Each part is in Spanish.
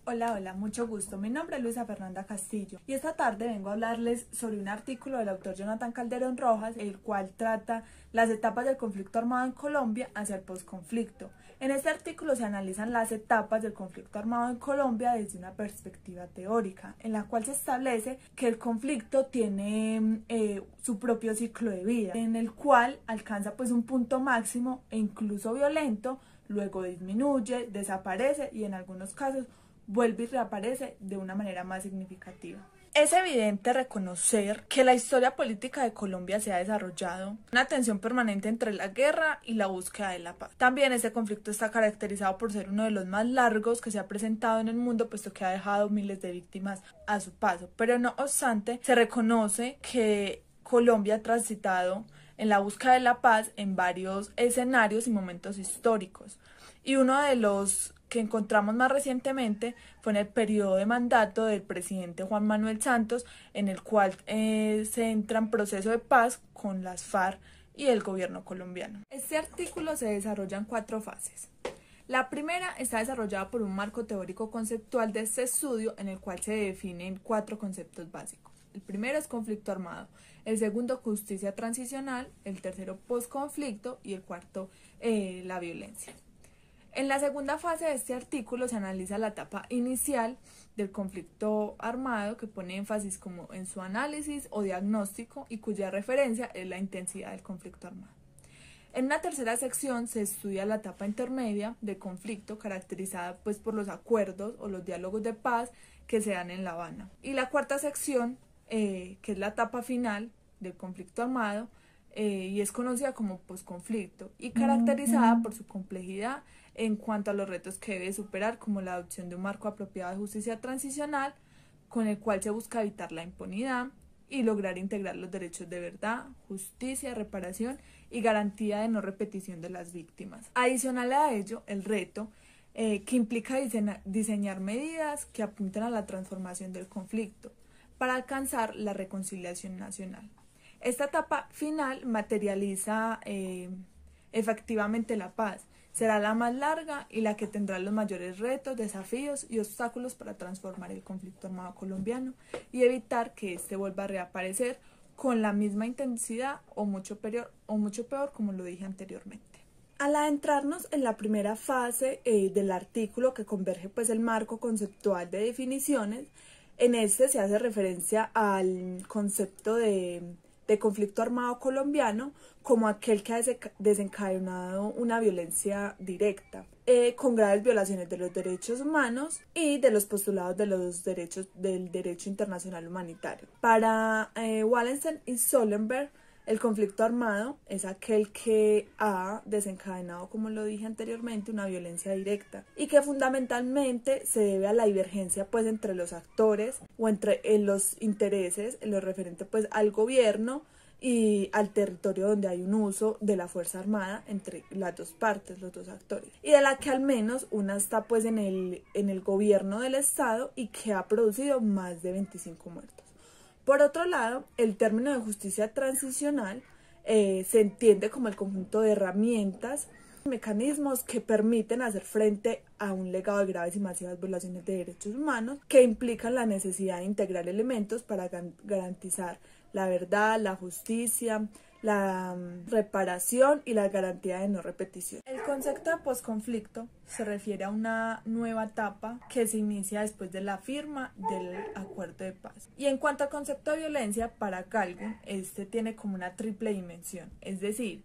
Hola, hola, mucho gusto. Mi nombre es Luisa Fernanda Castillo y esta tarde vengo a hablarles sobre un artículo del autor Jonathan Calderón Rojas, el cual trata las etapas del conflicto armado en Colombia hacia el posconflicto. En este artículo se analizan las etapas del conflicto armado en Colombia desde una perspectiva teórica, en la cual se establece que el conflicto tiene su propio ciclo de vida, en el cual alcanza pues un punto máximo e incluso violento, luego disminuye, desaparece y en algunos casos vuelve y reaparece de una manera más significativa. Es evidente reconocer que la historia política de Colombia se ha desarrollado una tensión permanente entre la guerra y la búsqueda de la paz. También este conflicto está caracterizado por ser uno de los más largos que se ha presentado en el mundo, puesto que ha dejado miles de víctimas a su paso. Pero no obstante, se reconoce que Colombia ha transitado en la búsqueda de la paz en varios escenarios y momentos históricos. Y uno de los que encontramos más recientemente fue en el periodo de mandato del presidente Juan Manuel Santos, en el cual se entra en proceso de paz con las FARC y el gobierno colombiano. Este artículo se desarrolla en 4 fases. La primera está desarrollada por un marco teórico conceptual de este estudio, en el cual se definen 4 conceptos básicos. El primero es conflicto armado, el segundo justicia transicional, el tercero posconflicto y el cuarto la violencia. En la segunda fase de este artículo se analiza la etapa inicial del conflicto armado, que pone énfasis como en su análisis o diagnóstico y cuya referencia es la intensidad del conflicto armado. En una tercera sección se estudia la etapa intermedia del conflicto, caracterizada pues por los acuerdos o los diálogos de paz que se dan en La Habana. Y la cuarta sección, que es la etapa final del conflicto armado, y es conocida como posconflicto y caracterizada por su complejidad en cuanto a los retos que debe superar, como la adopción de un marco apropiado de justicia transicional con el cual se busca evitar la impunidad y lograr integrar los derechos de verdad, justicia, reparación y garantía de no repetición de las víctimas. Adicional a ello, el reto que implica diseñar medidas que apunten a la transformación del conflicto para alcanzar la reconciliación nacional. Esta etapa final materializa efectivamente la paz. Será la más larga y la que tendrá los mayores retos, desafíos y obstáculos para transformar el conflicto armado colombiano y evitar que éste vuelva a reaparecer con la misma intensidad o mucho peor, como lo dije anteriormente. Al adentrarnos en la primera fase del artículo, que converge pues el marco conceptual de definiciones, en este se hace referencia al concepto de conflicto armado colombiano como aquel que ha desencadenado una violencia directa con graves violaciones de los derechos humanos y de los postulados de los derechos del derecho internacional humanitario. Para Wallenstein y Sollenberg, el conflicto armado es aquel que ha desencadenado, como lo dije anteriormente, una violencia directa y que fundamentalmente se debe a la divergencia pues entre los actores o entre los intereses, en lo referente pues al gobierno y al territorio donde hay un uso de la fuerza armada entre las dos partes, los dos actores, y de la que al menos una está pues en el gobierno del estado y que ha producido más de 25 muertos. Por otro lado, el término de justicia transicional se entiende como el conjunto de herramientas, mecanismos que permiten hacer frente a un legado de graves y masivas violaciones de derechos humanos que implican la necesidad de integrar elementos para garantizar la verdad, la justicia, la reparación y la garantía de no repetición. El concepto de posconflicto se refiere a una nueva etapa que se inicia después de la firma del acuerdo de paz. Y en cuanto al concepto de violencia, para Calhoun, este tiene como una triple dimensión, es decir,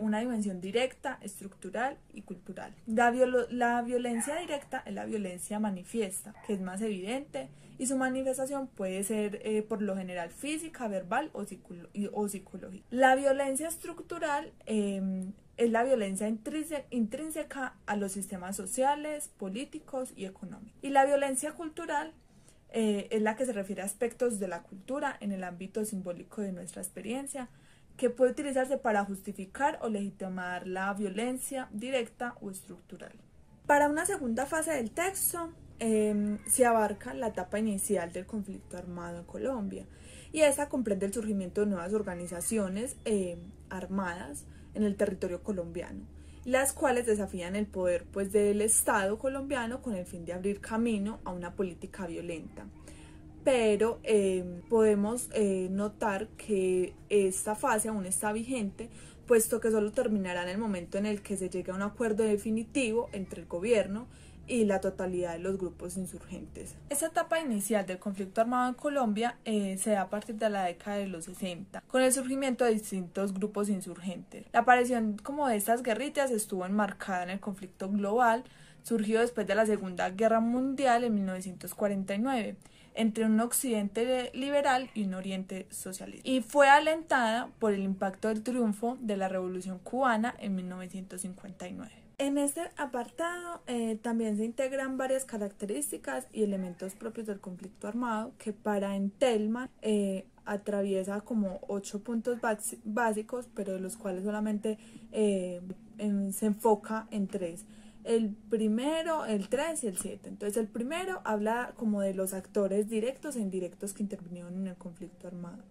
una dimensión directa, estructural y cultural. La violencia directa es la violencia manifiesta, que es más evidente, y su manifestación puede ser por lo general física, verbal o psicológica. La violencia estructural es la violencia intrínseca a los sistemas sociales, políticos y económicos. Y la violencia cultural es la que se refiere a aspectos de la cultura en el ámbito simbólico de nuestra experiencia, que puede utilizarse para justificar o legitimar la violencia directa o estructural. Para una segunda fase del texto se abarca la etapa inicial del conflicto armado en Colombia, y esta comprende el surgimiento de nuevas organizaciones armadas en el territorio colombiano las cuales desafían el poder pues del Estado colombiano con el fin de abrir camino a una política violenta. Pero podemos notar que esta fase aún está vigente, puesto que solo terminará en el momento en el que se llegue a un acuerdo definitivo entre el gobierno y la totalidad de los grupos insurgentes. Esta etapa inicial del conflicto armado en Colombia se da a partir de la década de los 60, con el surgimiento de distintos grupos insurgentes. La aparición como de estas guerrillas estuvo enmarcada en el conflicto global, surgido después de la Segunda Guerra Mundial en 1949, entre un occidente liberal y un oriente socialista, y fue alentada por el impacto del triunfo de la Revolución Cubana en 1959. En este apartado también se integran varias características y elementos propios del conflicto armado que para Entelman atraviesa como 8 puntos básicos, pero de los cuales solamente se enfoca en 3. El primero, el 3 y el 7. Entonces el primero habla como de los actores directos e indirectos que intervinieron en el conflicto armado.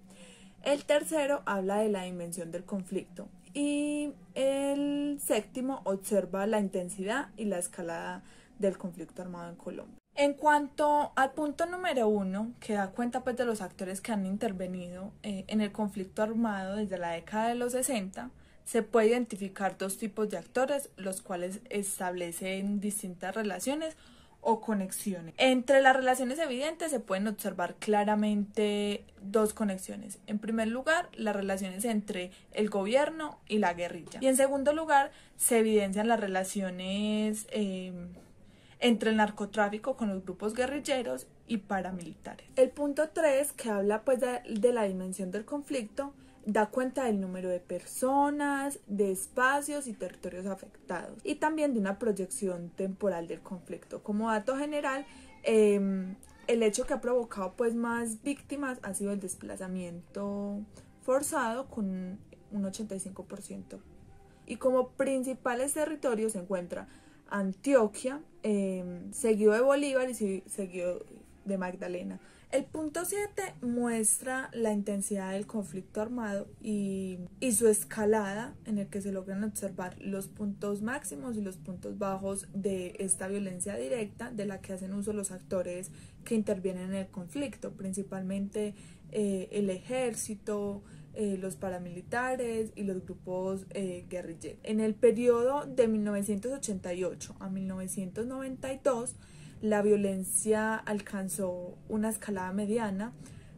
El tercero habla de la dimensión del conflicto. Y el séptimo observa la intensidad y la escalada del conflicto armado en Colombia. En cuanto al punto número 1, que da cuenta pues de los actores que han intervenido en el conflicto armado desde la década de los 60, se puede identificar 2 tipos de actores, los cuales establecen distintas relaciones o conexiones. Entre las relaciones evidentes se pueden observar claramente 2 conexiones. En primer lugar, las relaciones entre el gobierno y la guerrilla. Y en segundo lugar, se evidencian las relaciones entre el narcotráfico con los grupos guerrilleros y paramilitares. El punto 3, que habla pues de la dimensión del conflicto, da cuenta del número de personas, de espacios y territorios afectados y también de una proyección temporal del conflicto. Como dato general, el hecho que ha provocado pues más víctimas ha sido el desplazamiento forzado con un 85%. Y como principales territorios se encuentra Antioquia, seguido de Bolívar y seguido de Magdalena. El punto 7 muestra la intensidad del conflicto armado y su escalada, en el que se logran observar los puntos máximos y los puntos bajos de esta violencia directa de la que hacen uso los actores que intervienen en el conflicto, principalmente el ejército, los paramilitares y los grupos guerrilleros. En el periodo de 1988 a 1992, la violencia alcanzó una escalada mediana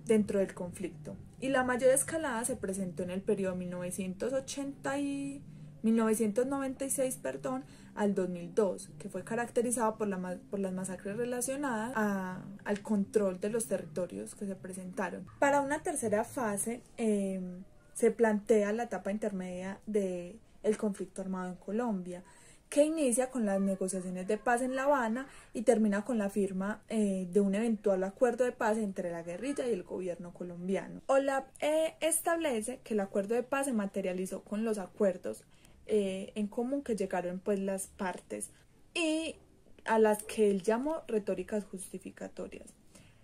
dentro del conflicto y la mayor escalada se presentó en el periodo 1996 al 2002, que fue caracterizado por las masacres relacionadas al control de los territorios que se presentaron. Para una tercera fase se plantea la etapa intermedia del conflicto armado en Colombia, que inicia con las negociaciones de paz en La Habana y termina con la firma de un eventual acuerdo de paz entre la guerrilla y el gobierno colombiano. OLAP establece que el acuerdo de paz se materializó con los acuerdos en común que llegaron pues las partes y a las que él llamó retóricas justificatorias,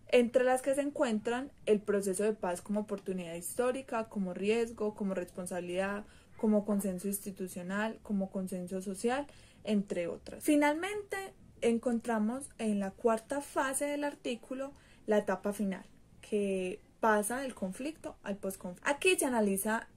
entre las que se encuentran el proceso de paz como oportunidad histórica, como riesgo, como responsabilidad, como consenso institucional, como consenso social, entre otras. Finalmente, encontramos en la cuarta fase del artículo la etapa final, que pasa del conflicto al posconflicto. Aquí se analiza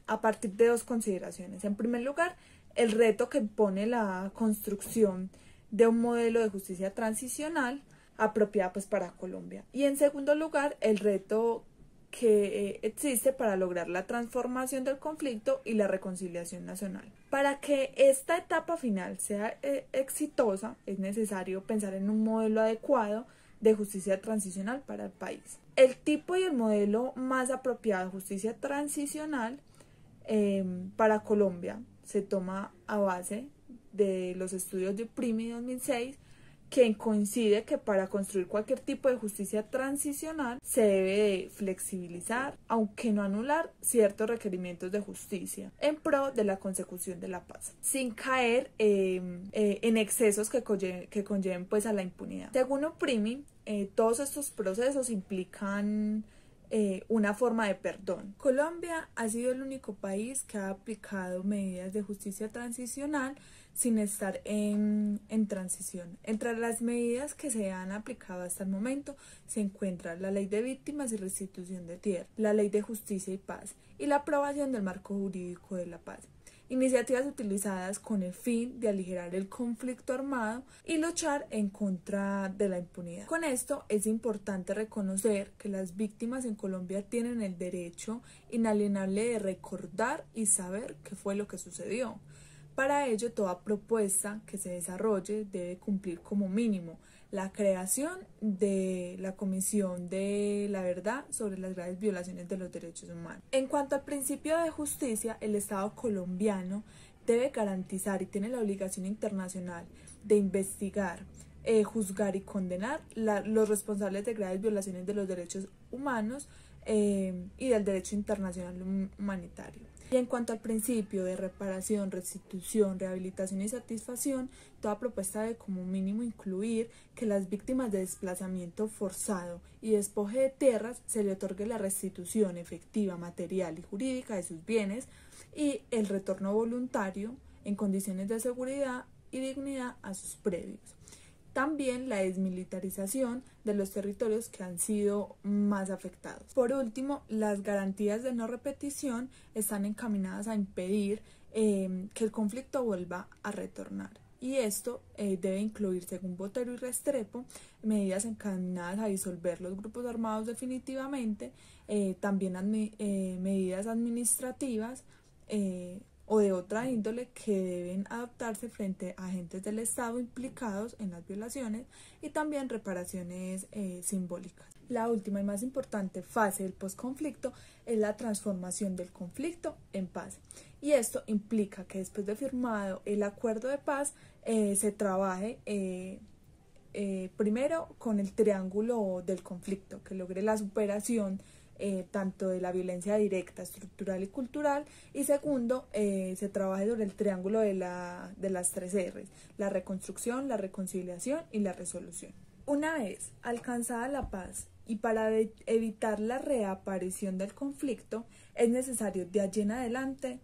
a partir de 2 consideraciones. En primer lugar, el reto que impone la construcción de un modelo de justicia transicional apropiada pues para Colombia. Y en segundo lugar, el reto que existe para lograr la transformación del conflicto y la reconciliación nacional. Para que esta etapa final sea exitosa, es necesario pensar en un modelo adecuado de justicia transicional para el país. El tipo y el modelo más apropiado de justicia transicional para Colombia se toma a base de los estudios de UPRIMI 2006, que coincide que para construir cualquier tipo de justicia transicional se debe de flexibilizar, aunque no anular, ciertos requerimientos de justicia en pro de la consecución de la paz, sin caer en excesos que conlleven pues a la impunidad. Según UPRIMI, todos estos procesos implican una forma de perdón. Colombia ha sido el único país que ha aplicado medidas de justicia transicional sin estar en transición. Entre las medidas que se han aplicado hasta el momento se encuentra la Ley de Víctimas y Restitución de Tierra, la Ley de Justicia y Paz y la aprobación del Marco Jurídico de la Paz. Iniciativas utilizadas con el fin de aligerar el conflicto armado y luchar en contra de la impunidad. Con esto es importante reconocer que las víctimas en Colombia tienen el derecho inalienable de recordar y saber qué fue lo que sucedió. Para ello, toda propuesta que se desarrolle debe cumplir como mínimo la creación de la Comisión de la Verdad sobre las graves violaciones de los derechos humanos. En cuanto al principio de justicia, el Estado colombiano debe garantizar y tiene la obligación internacional de investigar, juzgar y condenar los responsables de graves violaciones de los derechos humanos y del derecho internacional humanitario. Y en cuanto al principio de reparación, restitución, rehabilitación y satisfacción, toda propuesta debe como mínimo incluir que las víctimas de desplazamiento forzado y despoje de tierras se le otorgue la restitución efectiva, material y jurídica de sus bienes y el retorno voluntario en condiciones de seguridad y dignidad a sus predios. También la desmilitarización de los territorios que han sido más afectados. Por último, las garantías de no repetición están encaminadas a impedir que el conflicto vuelva a retornar. Y esto debe incluir, según Botero y Restrepo, medidas encaminadas a disolver los grupos armados definitivamente, también medidas administrativas o de otra índole que deben adoptarse frente a agentes del Estado implicados en las violaciones y también reparaciones simbólicas. La última y más importante fase del posconflicto es la transformación del conflicto en paz. Y esto implica que después de firmado el acuerdo de paz se trabaje primero con el triángulo del conflicto, que logre la superación tanto de la violencia directa, estructural y cultural, y segundo, se trabaje sobre el triángulo de las 3 R's, la reconstrucción, la reconciliación y la resolución. Una vez alcanzada la paz y para evitar la reaparición del conflicto, es necesario de allí en adelante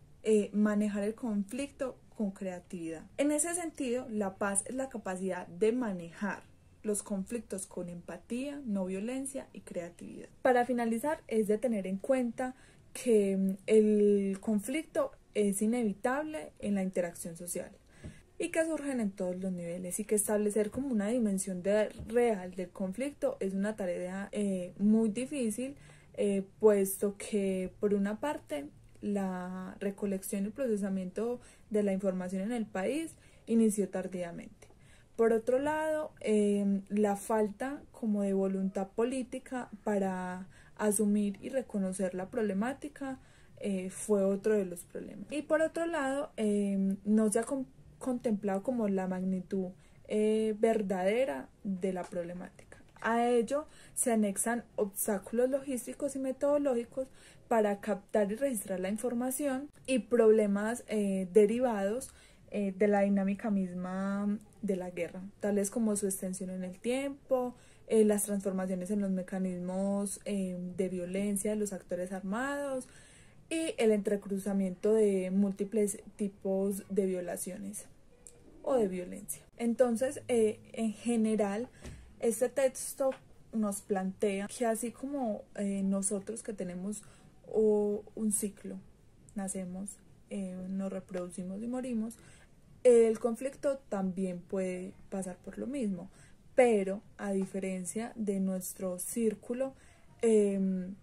manejar el conflicto con creatividad. En ese sentido, la paz es la capacidad de manejar los conflictos con empatía, no violencia y creatividad. Para finalizar, es de tener en cuenta que el conflicto es inevitable en la interacción social y que surgen en todos los niveles y que establecer como una dimensión real del conflicto es una tarea muy difícil, puesto que por una parte la recolección y procesamiento de la información en el país inició tardíamente. Por otro lado, la falta como de voluntad política para asumir y reconocer la problemática fue otro de los problemas. Y por otro lado, no se ha contemplado como la magnitud verdadera de la problemática. A ello se anexan obstáculos logísticos y metodológicos para captar y registrar la información y problemas derivados de la dinámica misma de la guerra, tales como su extensión en el tiempo, las transformaciones en los mecanismos de violencia de los actores armados y el entrecruzamiento de múltiples tipos de violaciones o de violencia. Entonces, en general, este texto nos plantea que así como nosotros que tenemos un ciclo, nacemos, nos reproducimos y morimos, el conflicto también puede pasar por lo mismo, pero a diferencia de nuestro círculo, el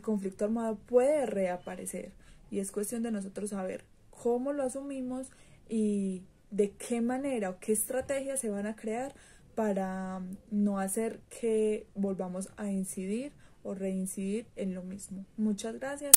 conflicto armado puede reaparecer y es cuestión de nosotros saber cómo lo asumimos y de qué manera o qué estrategias se van a crear para no hacer que volvamos a incidir o reincidir en lo mismo. Muchas gracias.